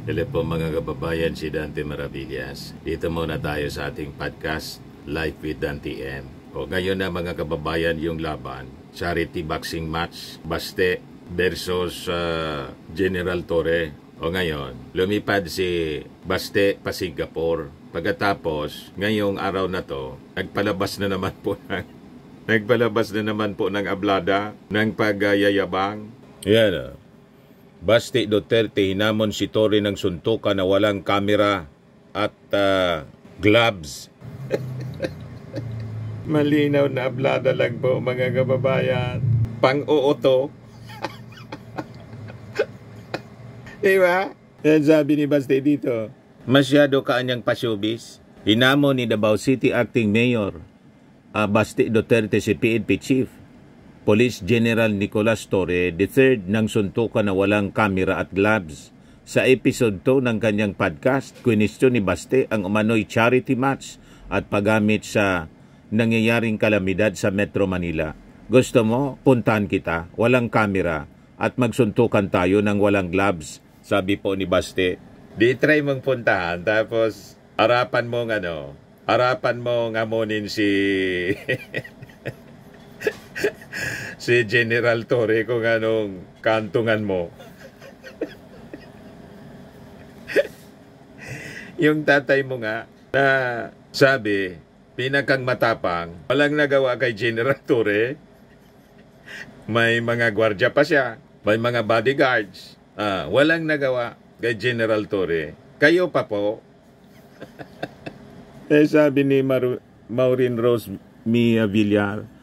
Hello po mga kababayan, si Dante Maravillas. Dito muna tayo sa ating podcast, Life with Dante M. O ngayon na mga kababayan yung laban, charity boxing match, Baste versus General Torre. O ngayon, lumipad si Baste pa Singapore. Pagkatapos, ngayong araw na to, nagpalabas na naman po ng ablada, ng pagyayabang. Yan Baste Duterte, hinamon si Torre ng suntukan na walang kamera at gloves. Malinaw na ablada lang po mga kababayan. Pang-uuto. Diba? Yan sabi ni Baste dito. Masyado kanyang pasyubis. Hinamon ni Davao City Acting Mayor Baste Duterte si PNP Chief Police General Nicolas Torre III ng suntukan na walang kamera at gloves. Sa episode 2 ng kanyang podcast, kwinestyon ni Baste ang umano'y charity match at paggamit sa nangyayaring kalamidad sa Metro Manila. Gusto mo, puntahan kita, walang kamera at magsuntukan tayo ng walang gloves, sabi po ni Baste. Di try mong puntahan tapos harapan mong amunin si si General Torre kung anong kantungan mo. Yung tatay mo nga na sabi, pinakang matapang, walang nagawa kay General Torre. May mga gwardya pa siya, may mga bodyguards. Walang nagawa kay General Torre. Kayo pa po. Sabi ni Maureen Rose Mia Villar,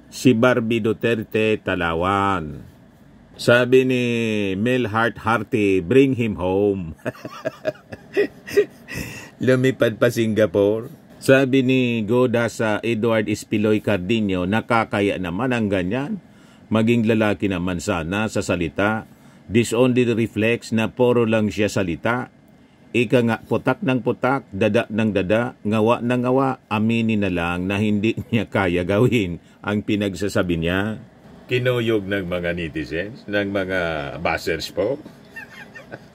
si Barbie Duterte Talawan. Sabi ni Mel Harty, bring him home. Lumipad pa Singapore. Sabi ni Goda sa Edward Espiloy Cardino, nakakaya naman ang ganyan. Maging lalaki naman sana sa salita. This only reflects na puro lang siya salita. Ika nga, putak ng putak, dada ng dada, ngawa ng ngawa, aminin na lang na hindi niya kaya gawin ang pinagsasabi niya. Kinuyog ng mga netizens, ng mga bashers po.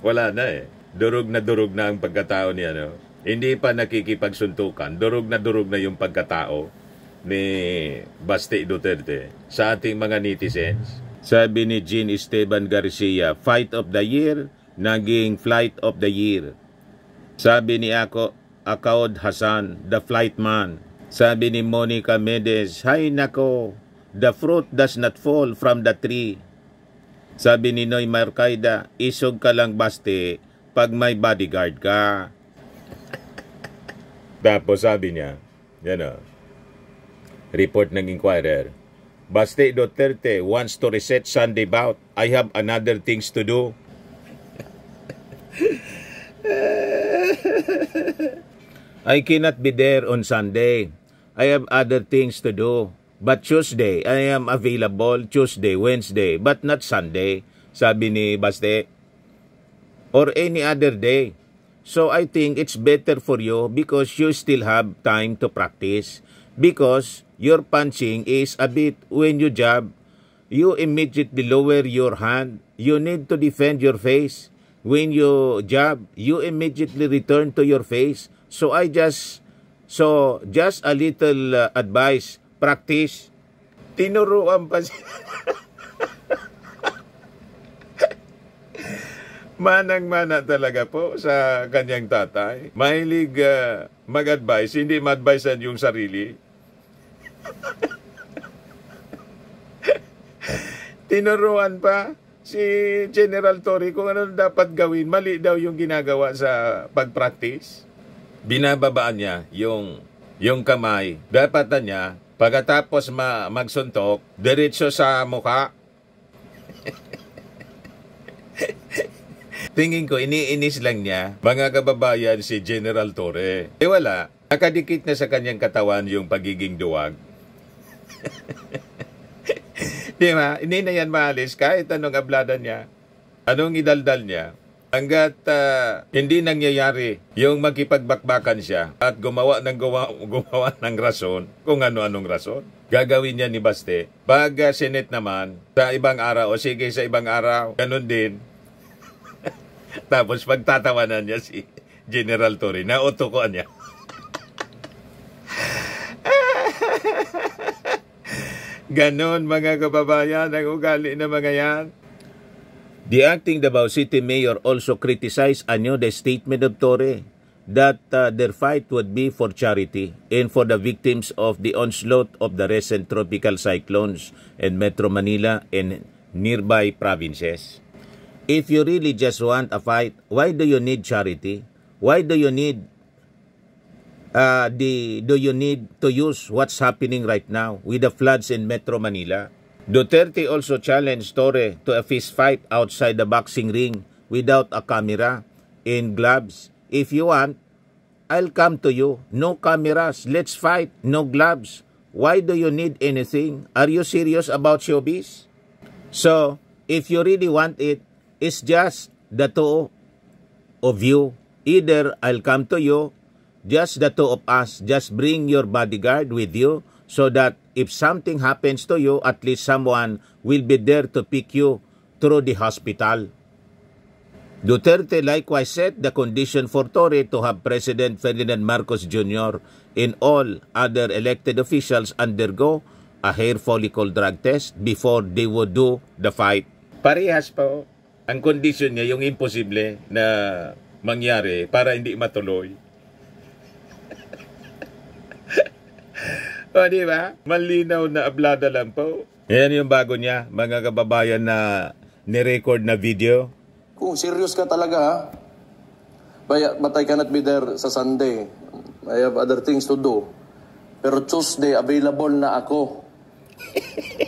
Wala na eh. Durog na ang pagkatao niya. Hindi pa nakikipagsuntukan. Durog na yung pagkatao ni Baste Duterte sa ating mga netizens. Sabi ni Jean Esteban Garcia, fight of the year, naging flight of the year. Sabi ni Akaod Hassan, the flight man. Sabi ni Monica Medes, hay nako, the fruit does not fall from the tree. Sabi ni Noy Marcaida, isog ka lang Baste pag may bodyguard ka. Tapos sabi niya, report ng Inquirer, Baste Duterte wants to reset Sunday bout. I have another things to do. I cannot be there on Sunday. I have other things to do. But Tuesday, I am available Tuesday, Wednesday, but not Sunday, sabi ni Baste. Or any other day. So I think it's better for you because you still have time to practice. Because your punching is a bit when you jab, you immediately lower your hand. You need to defend your face. When you jab, you immediately return to your face. So just a little advice, practice. Tinuruan pa siya. Manang-mana talaga po sa kanyang tatay. Mahilig mag-advise, hindi ma-advisean yung sarili. Tinuruan pa si General Torre kung ano dapat gawin. Mali daw yung ginagawa sa pag-practice. Binababaan niya yung kamay. Dapat na niya, pagkatapos magsuntok, diretso sa mukha. Tingin ko, iniinis lang niya, mga kababayan, si General Torre. Wala, nakadikit na sa kanyang katawan yung pagiging duwag. Di ba? Hindi na yan maalis kahit anong ablada niya, anong idaldal niya. Hanggat hindi nangyayari yung magkipagbakbakan siya at gumawa ng rason, kung ano-anong rason, gagawin niya ni Baste. Pag Senate naman, sa ibang araw, o sige sa ibang araw, ganun din. Tapos pagtatawanan niya si General Torre, nautukoan niya. Ganon mga kababayan ang ugali ng mga yan. The acting Davao City Mayor also criticized the statement of Torre that their fight would be for charity and for the victims of the onslaught of the recent tropical cyclones in Metro Manila and nearby provinces. If you really just want a fight, why do you need charity? Why do you need to use what's happening right now with the floods in Metro Manila? Duterte also challenged Torre to a fist fight outside the boxing ring without a camera and gloves. If you want, I'll come to you. No cameras. Let's fight. No gloves. Why do you need anything? Are you serious about showbiz? So, if you really want it, it's just the two of you. Either I'll come to you, just the two of us. Just bring your bodyguard with you so that if something happens to you, at least someone will be there to pick you through the hospital. Duterte likewise set the condition for Torre to have President Ferdinand Marcos Jr. and all other elected officials undergo a hair follicle drug test before they would do the fight. Parehas po ang kondisyon niya, yung imposible na mangyari para hindi matuloy. O, di ba? Malinaw na ablada lang po. Yan yung bago niya, mga kababayan, na ni-record na video. Kung serious ka talaga, ha? But I cannot be there sa Sunday. I have other things to do. Pero Tuesday, available na ako.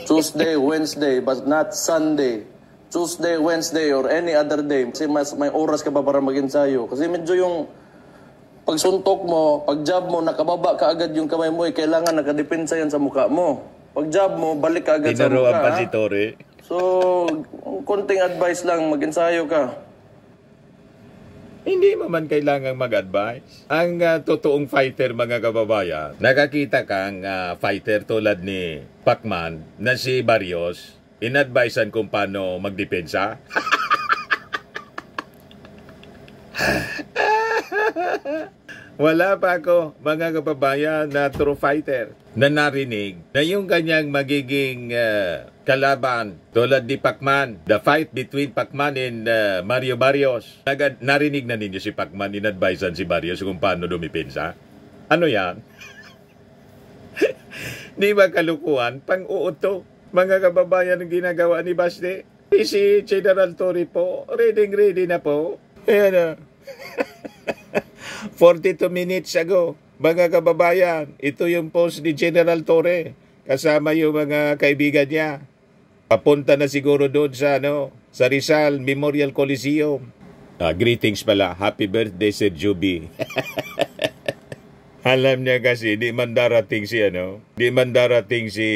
Tuesday, Wednesday, but not Sunday. Tuesday, Wednesday, or any other day. Kasi may oras ka pa para mag-ensayo. Kasi medyo yung pagsuntok mo, pag job mo, nakababa ka agad yung kamay mo, kailangan nakadepensa yan sa mukha mo. Pag job mo, balik ka agad sa mukha. Tinaruan pa si Torre. So, konting advice lang, mag-ensayo ka. Hindi mo man kailangang mag-advise. Ang totoong fighter, mga kababayan, nakakita kang fighter tulad ni Pacman na si Barrios, in-advisean kung paano magdepensa. Wala pa ako, mga kababayan, na true fighter na narinig na yung kanyang magiging kalaban tulad ni Pacman, the fight between Pacman and Mario Barrios. Narinig na ninyo si Pacman, in-advisean si Barrios kung paano dumipensa? Ano yan? Di ba kalukuhan? Pang-uot to, mga kababayan, ang ginagawa ni Baste. Si General Torre po, ready na po. Ayan 42 minutes ago, mga kababayan, ito yung post ni General Torre kasama yung mga kaibigan niya. Papunta na siguro doon sa sa Rizal Memorial Coliseum. Greetings pala, happy birthday Sir Juby. Alam niya kasi di man darating si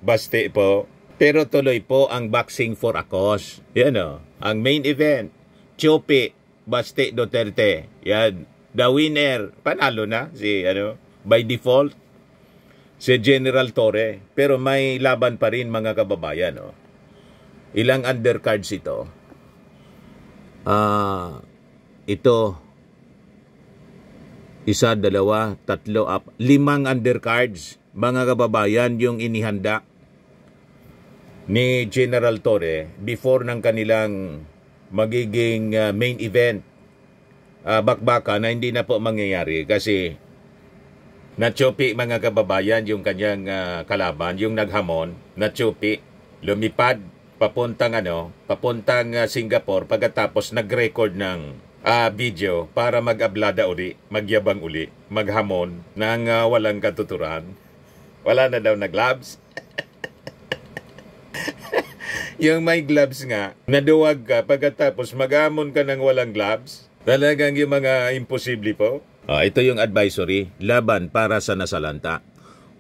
Baste po. Pero tuloy po ang boxing for a cause. Yan ang main event, Chope Baste Duterte. Yan. The winner, panalo na si by default si General Torre. Pero may laban pa rin, mga kababayan. Ilang undercards ito? Ito, isa, dalawa, tatlo, 5 undercards, mga kababayan, yung inihanda ni General Torre before ng kanilang magiging main event. Bakbaka na hindi na po mangyayari kasi nachopi, mga kababayan, yung kanyang kalaban, yung naghamon, nachopi, lumipad papuntang Singapore, pagkatapos nag-record ng video para mag-ablada uli, magyabang uli, maghamon ng walang katuturan. Wala na daw na gloves. Yung may gloves nga, naduwag ka pagkatapos maghamon ka ng walang gloves. Talagang yung mga imposible po. Ito yung advisory, laban para sa nasalanta.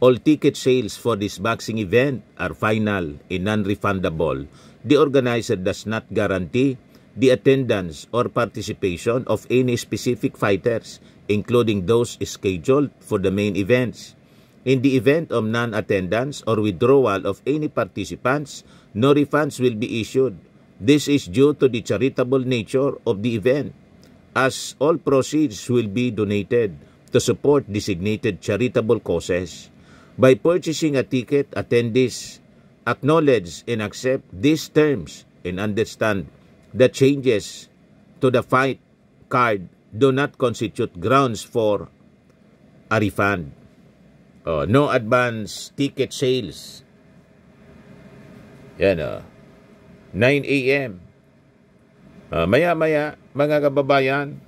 All ticket sales for this boxing event are final and non-refundable. The organizer does not guarantee the attendance or participation of any specific fighters, including those scheduled for the main events. In the event of non-attendance or withdrawal of any participants, no refunds will be issued. This is due to the charitable nature of the event, as all proceeds will be donated to support designated charitable causes. By purchasing a ticket, attendees acknowledge and accept these terms and understand that changes to the fight card do not constitute grounds for a refund. No advance ticket sales. Yan 9 a.m. Maya-maya, mga kababayan,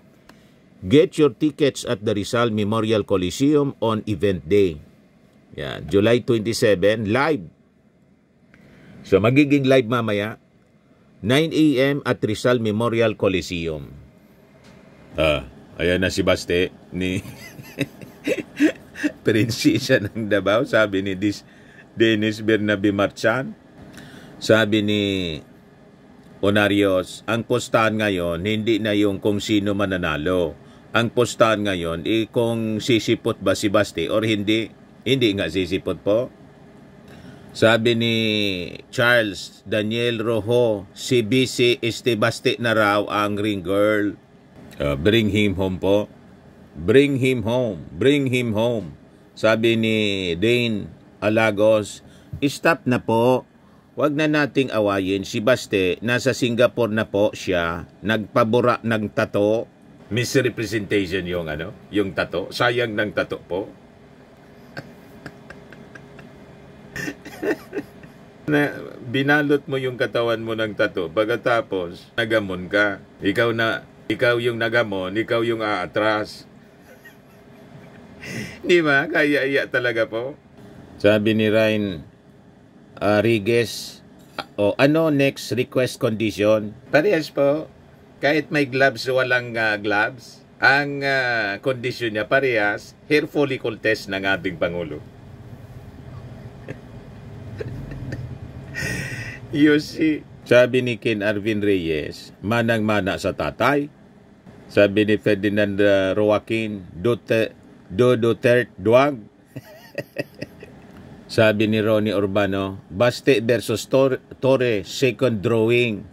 get your tickets at the Rizal Memorial Coliseum on event day. Yan, July 27, live. So magiging live mamaya, 9 a.m. at Rizal Memorial Coliseum. Ayan na si Baste ni Prinsesa ng Davao, sabi ni Dennis Bernabe Marchan. Sabi ni Onarios, ang postahan ngayon, hindi na yung kung sino mananalo. Ang postahan ngayon, kung sisipot ba si Baste or hindi. Hindi nga sisipot po. Sabi ni Charles Daniel Rojo, si BC Baste na raw ang ring girl. Bring him home po. Bring him home. Bring him home. Sabi ni Dane Alagos, stop na po. Wag na nating awayin si Baste. Nasa Singapore na po siya. Nagpabura ng tato. Misrepresentation yung yung tato. Sayang ng tato po. Na binalot mo yung katawan mo ng tato. Pagkatapos, nagamon ka. Ikaw yung nagamon, ikaw yung aatras. Di ba? Kaya talaga po. Sabi ni Ryan Riguez, ano next request condition? Parehas po. Kahit may gloves o walang gloves, ang condition niya parehas, hair follicle test ng ating Pangulo. You see, sabi ni Ken Arvin Reyes, manang-mana sa tatay. Sabi ni Ferdinand Roaquin, Duterte duwag. Sabi ni Ronnie Urbano, Baste versus Torre, second drawing.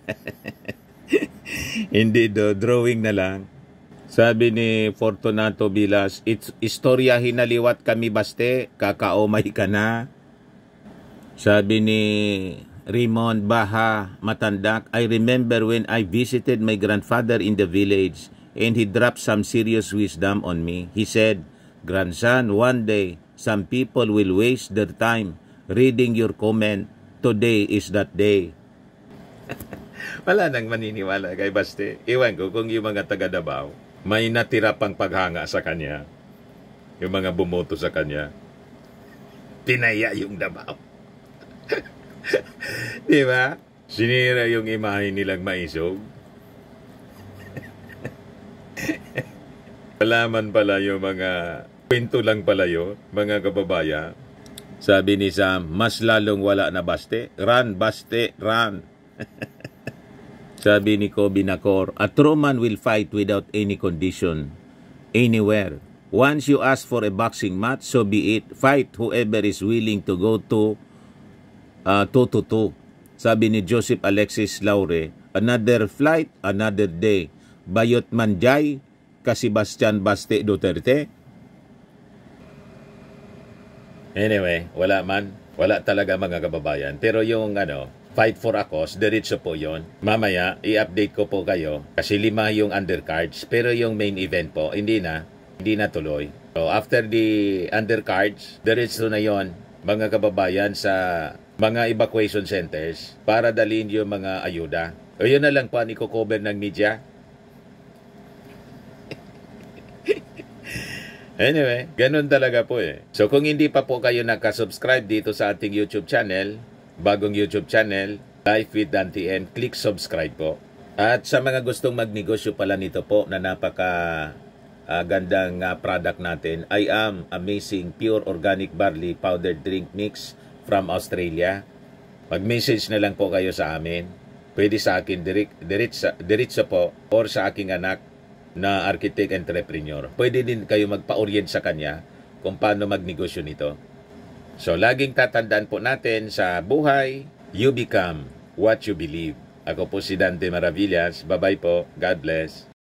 Hindi drawing na lang. Sabi ni Fortunato Vilas, istorya hinaliwat kami Baste, kakaomay ka na. Sabi ni Raymond Baha Matandak, I remember when I visited my grandfather in the village and he dropped some serious wisdom on me. He said, grandson, one day, some people will waste their time reading your comment. Today is that day. Wala nang maniniwala kay Baste. Iwan ko kung yung mga taga Davao may natira pang paghanga sa kanya. Yung mga bumoto sa kanya. Tinaya yung Davao. Di ba? Sinira yung imahe nilang maisog. Malaman pala yung mga kwento lang pala yun, mga kababayan. Sabi ni Sam, mas lalong wala na Baste. Run, Baste, run. Sabi ni Kobe Nakor, a true man will fight without any condition, anywhere. Once you ask for a boxing match, so be it. Fight whoever is willing to go to 2-2. Sabi ni Joseph Alexis Laure, another flight, another day. Bayot Manjay, ka Sebastian Baste Duterte. Anyway, wala talaga mga kababayan. Pero yung fight for a cause, diretso po yon. Mamaya, i-update ko po kayo kasi 5 yung undercards. Pero yung main event po, hindi na tuloy. So after the undercards, diretso na yon mga kababayan sa mga evacuation centers para dalhin yung mga ayuda. O yun na lang po ang i-cover ng media. Anyway, ganun talaga po eh. So kung hindi pa po kayo nakasubscribe dito sa ating YouTube channel, bagong YouTube channel, Life with Dante N, click subscribe po. At sa mga gustong magnegosyo pala nito po na napaka gandang product natin, I am Amazing Pure Organic Barley Powdered Drink Mix from Australia. Mag-message na lang po kayo sa amin. Pwede sa akin diretso po or sa aking anak na architect entrepreneur. Pwede din kayo magpa-orient sa kanya kung paano magnegosyo nito. So, laging tatandaan po natin sa buhay, you become what you believe. Ako po si Dante Maravillas. Bye-bye po. God bless.